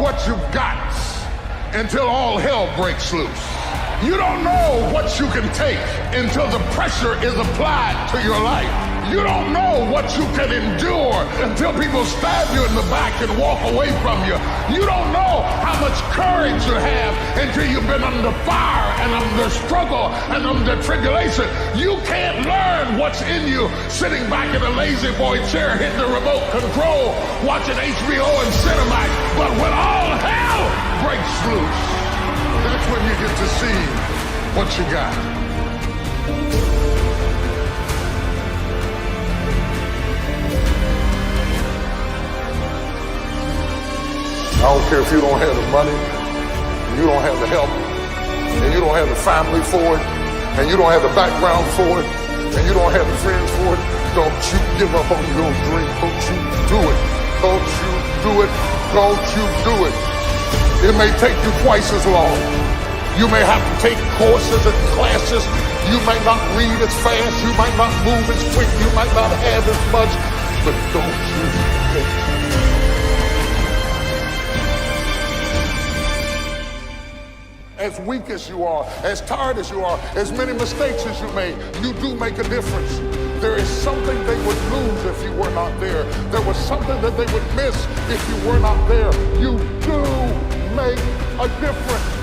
what you've got until all hell breaks loose. You don't know what you can take until the pressure is applied to your life. You don't know what you can endure until people stab you in the back and walk away from you. You don't know how much courage you have until you've been under fire and under struggle and under tribulation. You can't learn what's in you sitting back in a lazy boy chair hitting the remote control, watching HBO and Cinemax. But when all hell breaks loose, that's when you get to see what you got. I don't care if you don't have the money, and you don't have the help, and you don't have the family for it, and you don't have the background for it, and you don't have the friends for it. Don't you give up on your dream. Don't you do it. Don't you do it. Don't you do it. It may take you twice as long. You may have to take courses and classes. You might not read as fast. You might not move as quick. You might not have as much. But don't you quit. As weak as you are, as tired as you are, as many mistakes as you made, you do make a difference. There is something they would lose if you were not there. There was something that they would miss if you were not there. You do make a difference.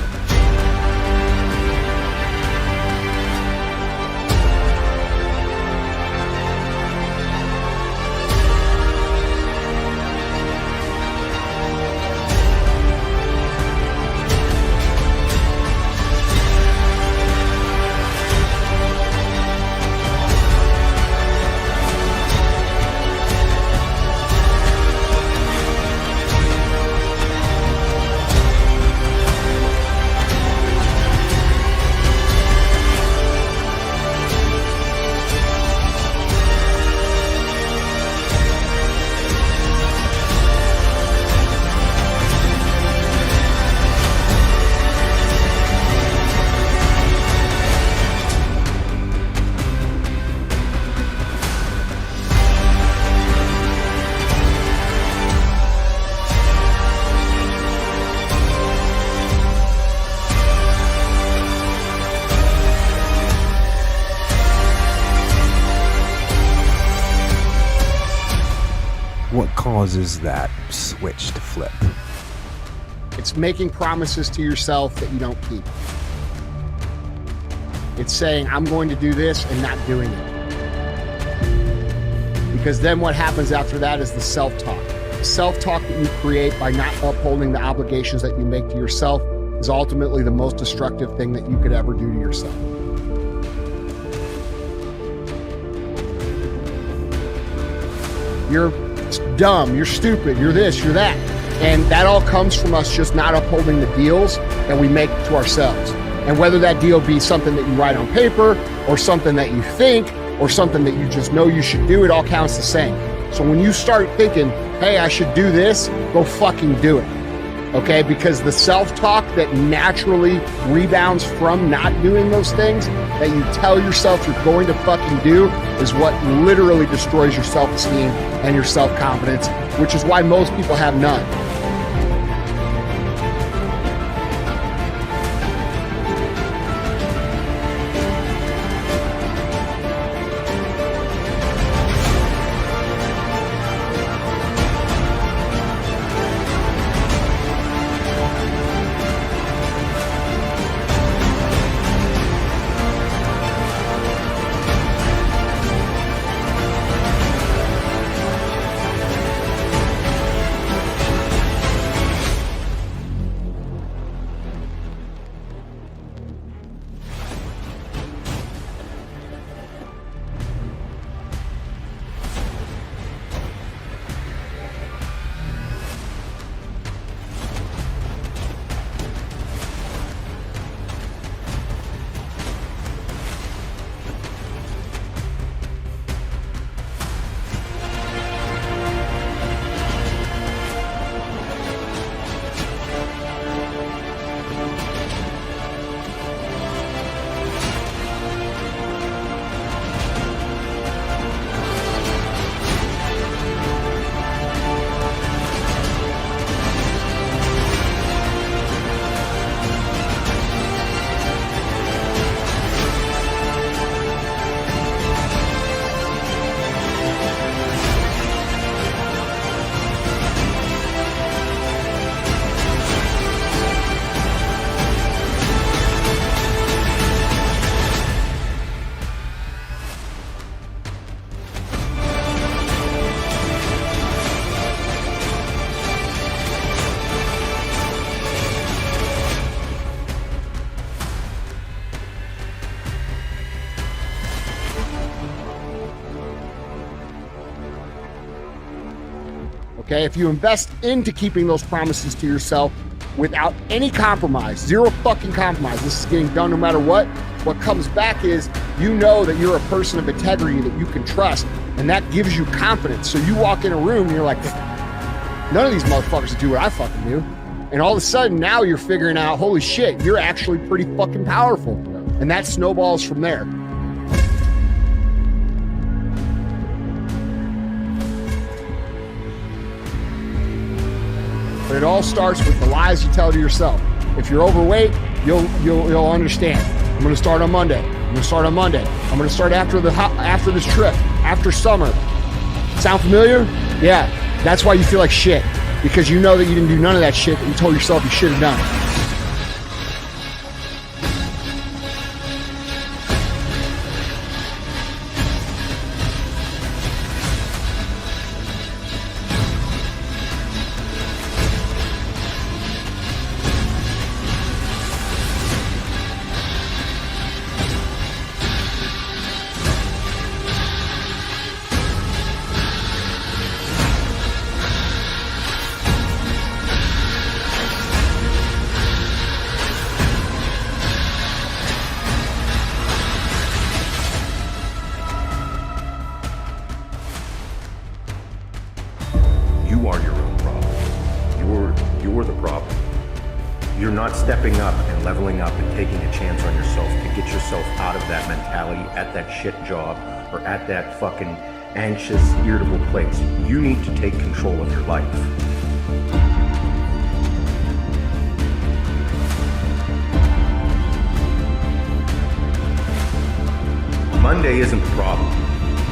What causes that switch to flip? It's making promises to yourself that you don't keep. It's saying, I'm going to do this and not doing it. Because then what happens after that is the self-talk. The self-talk that you create by not upholding the obligations that you make to yourself is ultimately the most destructive thing that you could ever do to yourself. You're dumb, you're stupid, you're this, you're that. And that all comes from us just not upholding the deals that we make to ourselves. And whether that deal be something that you write on paper or something that you think or something that you just know you should do, it all counts the same. So when you start thinking, hey, I should do this, go fucking do it. Okay, because the self-talk that naturally rebounds from not doing those things that you tell yourself you're going to fucking do is what literally destroys your self-esteem and your self-confidence, which is why most people have none. okay? If you invest into keeping those promises to yourself without any compromise, zero fucking compromise, this is getting done no matter what comes back is you know that you're a person of integrity that you can trust, and that gives you confidence. So you walk in a room and you're like, none of these motherfuckers do what I fucking do. And all of a sudden now you're figuring out, holy shit, you're actually pretty fucking powerful. And that snowballs from there. But it all starts with the lies you tell to yourself. If you're overweight, you'll understand. I'm gonna start on Monday. I'm gonna start after this trip, after summer. Sound familiar? Yeah, that's why you feel like shit. Because you know that you didn't do none of that shit that you told yourself you should have done. You are your own problem. You're the problem. You're not stepping up and leveling up and taking a chance on yourself to get yourself out of that mentality at that shit job or at that fucking anxious, irritable place. You need to take control of your life. Monday isn't the problem.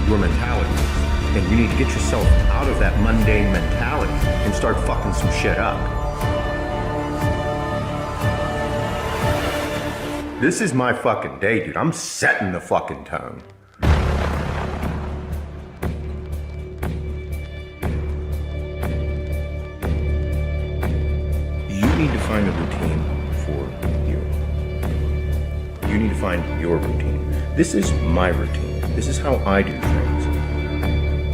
Your mentality is. And you need to get yourself out of that mundane mentality and start fucking some shit up. This is my fucking day, dude. I'm setting the fucking tone. You need to find a routine for you. You need to find your routine. This is my routine. This is how I do things.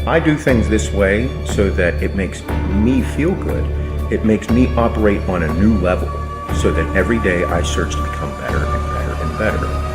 I do things this way so that it makes me feel good. It makes me operate on a new level so that every day I search to become better and better and better.